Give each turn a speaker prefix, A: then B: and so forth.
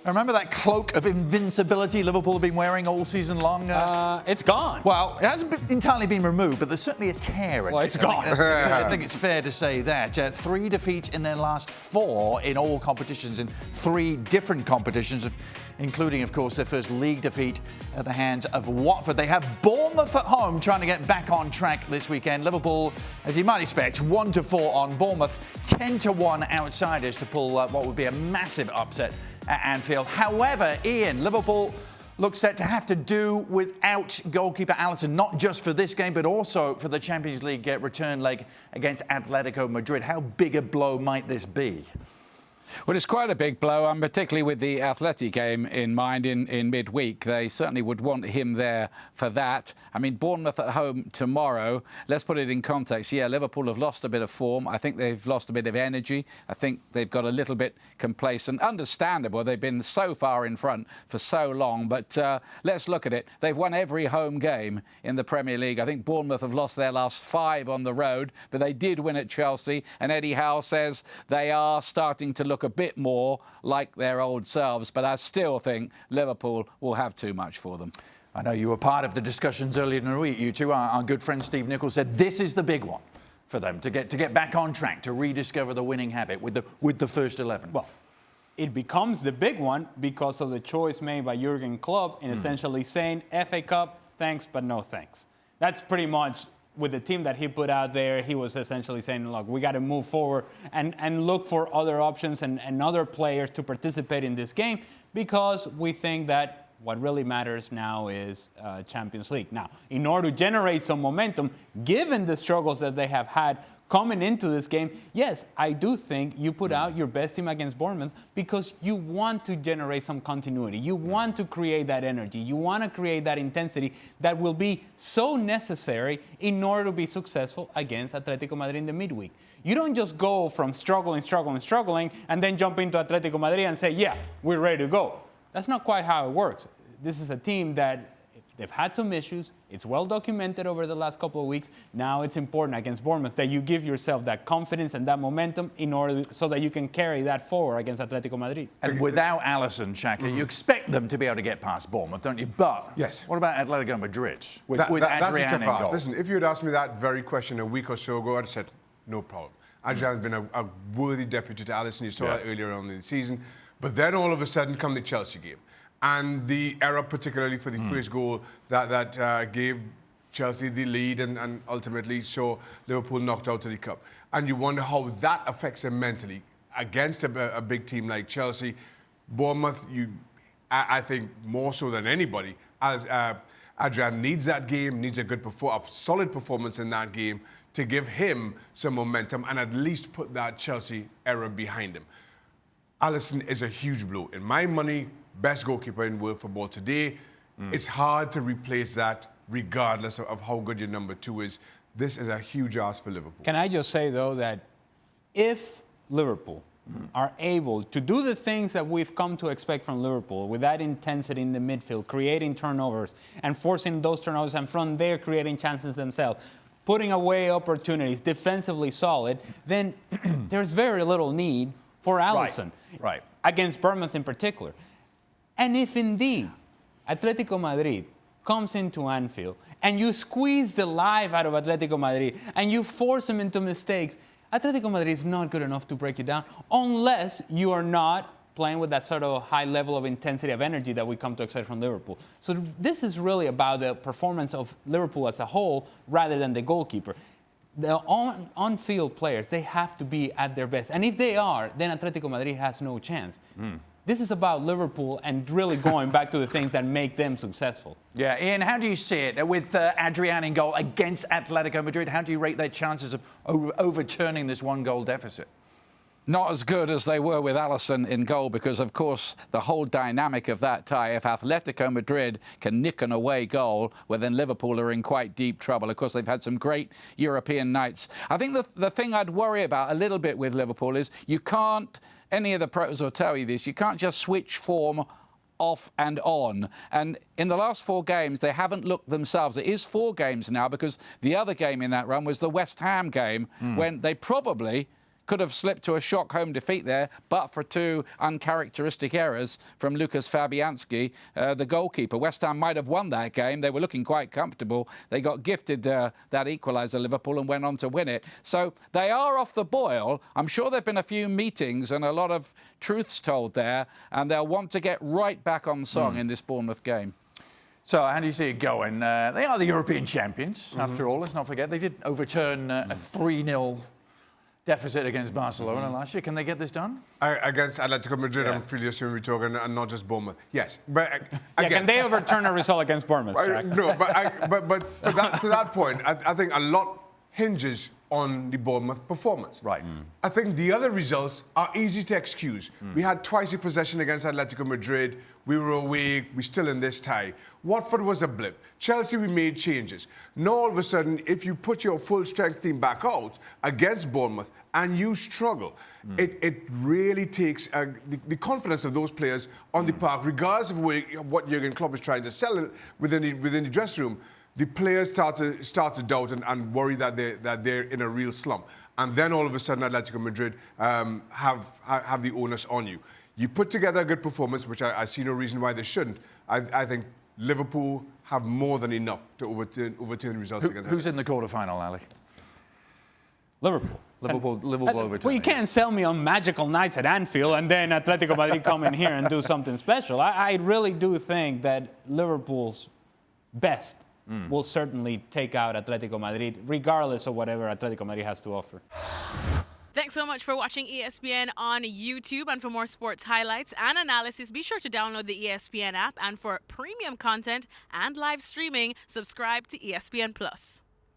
A: Remember that cloak of invincibility Liverpool have been wearing all season long?
B: It's gone.
A: Well, it hasn't entirely been removed, but there's certainly a tear in it.
B: Well, it's gone.
A: I think it's fair to say that. 3 defeats in their last 4 in all competitions, in 3 different competitions, including, of course, their first league defeat at the hands of Watford. They have Bournemouth at home trying to get back on track this weekend. Liverpool, as you might expect, 1-4 on Bournemouth, 10-1 outsiders to pull what would be a massive upset at Anfield. However, Ian, Liverpool looks set to have to do without goalkeeper Alisson, not just for this game, but also for the Champions League return leg against Atletico Madrid. How big a blow might this be?
C: Well, it's quite a big blow, and particularly with the Atleti game in mind in midweek. They certainly would want him there for that. I mean, Bournemouth at home tomorrow. Let's put it in context. Yeah, Liverpool have lost a bit of form. I think they've lost a bit of energy. I think they've got a little bit complacent. Understandable. They've been so far in front for so long. But let's look at it. They've won every home game in the Premier League. I think Bournemouth have lost their last 5 on the road, but they did win at Chelsea. And Eddie Howe says they are starting to look a bit more like their old selves, but I still think Liverpool will have too much for them.
A: I know you were part of the discussions earlier in the week. You two, our good friend Steve Nichols said this is the big one for them to get back on track, to rediscover the winning habit with the first 11.
B: Well, it becomes the big one because of the choice made by Jurgen Klopp in essentially saying FA Cup, thanks, but no thanks. That's pretty much with the team that he put out there. He was essentially saying, look, we got to move forward and look for other options and other players to participate in this game, because we think that what really matters now is Champions League. Now, in order to generate some momentum, given the struggles that they have had coming into this game, yes, I do think you put out your best team against Bournemouth because you want to generate some continuity. You want to create that energy. You want to create that intensity that will be so necessary in order to be successful against Atletico Madrid in the midweek. You don't just go from struggling, and then jump into Atletico Madrid and say, yeah, we're ready to go. That's not quite how it works. This is a team that they've had some issues. It's well documented over the last couple of weeks. Now it's important against Bournemouth that you give yourself that confidence and that momentum in order so that you can carry that forward against Atletico Madrid.
A: And without Alisson, Shaka, you expect them to be able to get past Bournemouth, don't you? But
D: yes.
A: What about Atletico Madrid with
D: that's
A: Adrian
D: a
A: in
D: tough ask.
A: goal?
D: Listen, if you had asked me that very question a week or so ago, I'd have said, no problem. Adrian's been a worthy deputy to Alisson. You saw that earlier on in the season. But then all of a sudden come the Chelsea game. And the error, particularly for the first goal, that gave Chelsea the lead and ultimately saw Liverpool knocked out of the cup. And you wonder how that affects him mentally against a big team like Chelsea. Bournemouth, I think more so than anybody, Adrian needs that game, needs a solid performance in that game to give him some momentum and at least put that Chelsea error behind him. Alisson is a huge blow. In my money, best goalkeeper in world football today. It's hard to replace that regardless of how good your number 2 is. This is a huge ask for Liverpool.
B: Can I just say, though, that if Liverpool are able to do the things that we've come to expect from Liverpool with that intensity in the midfield, creating turnovers and forcing those turnovers and from there creating chances themselves, putting away opportunities, defensively solid, then there's very little need for Alisson.
A: Right.
B: Against Bournemouth in particular. And if indeed Atletico Madrid comes into Anfield and you squeeze the life out of Atletico Madrid and you force them into mistakes, Atletico Madrid is not good enough to break you down unless you are not playing with that sort of high level of intensity of energy that we come to expect from Liverpool. So this is really about the performance of Liverpool as a whole rather than the goalkeeper. The on-field players, they have to be at their best. And if they are, then Atletico Madrid has no chance. This is about Liverpool and really going back to the things that make them successful.
A: Yeah, Ian, how do you see it with Adrian in goal against Atletico Madrid? How do you rate their chances of overturning this 1-goal deficit?
C: Not as good as they were with Alisson in goal because, of course, the whole dynamic of that tie, if Atletico Madrid can nick an away goal, well, then Liverpool are in quite deep trouble. Of course, they've had some great European nights. I think the thing I'd worry about a little bit with Liverpool is you can't, any of the pros will tell you this, you can't just switch form off and on. And in the last 4 games, they haven't looked themselves. It is 4 games now because the other game in that run was the West Ham game when they probably could have slipped to a shock home defeat there, but for two uncharacteristic errors from Lucas Fabianski, the goalkeeper. West Ham might have won that game. They were looking quite comfortable. They got gifted that equaliser, Liverpool, and went on to win it. So they are off the boil. I'm sure there have been a few meetings and a lot of truths told there, and they'll want to get right back on song in this Bournemouth game.
A: So how do you see it going? They are the European champions, after all. Let's not forget. They did overturn a 3-0 deficit against Barcelona last year. Can they get this done?
D: Against Atletico Madrid, I'm freely assuming we're talking, and not just Bournemouth. Yes, but again,
B: can they overturn a result against Bournemouth?
D: No, but to that point, I think a lot hinges on the Bournemouth performance.
A: Right.
D: I think the other results are easy to excuse. We had twice a possession against Atletico Madrid. We were away. We're still in this tie. Watford was a blip. Chelsea, we made changes. Now, all of a sudden, if you put your full-strength team back out against Bournemouth and you struggle, it really takes the confidence of those players on the park, regardless of what Jurgen Klopp is trying to sell within the dressing room. The players start to doubt and worry that they're in a real slump. And then all of a sudden, Atletico Madrid have the onus on you. You put together a good performance, which I see no reason why they shouldn't. I think Liverpool have more than enough to overturn the results against.
A: Who's in the quarter-final, Ali?
B: Liverpool.
A: Liverpool overturn.
B: Well, you can't sell me on magical nights at Anfield and then Atletico Madrid come in here and do something special. I really do think that Liverpool's best will certainly take out Atletico Madrid, regardless of whatever Atletico Madrid has to offer.
E: Thanks so much for watching ESPN on YouTube. And for more sports highlights and analysis, be sure to download the ESPN app. And for premium content and live streaming, subscribe to ESPN+.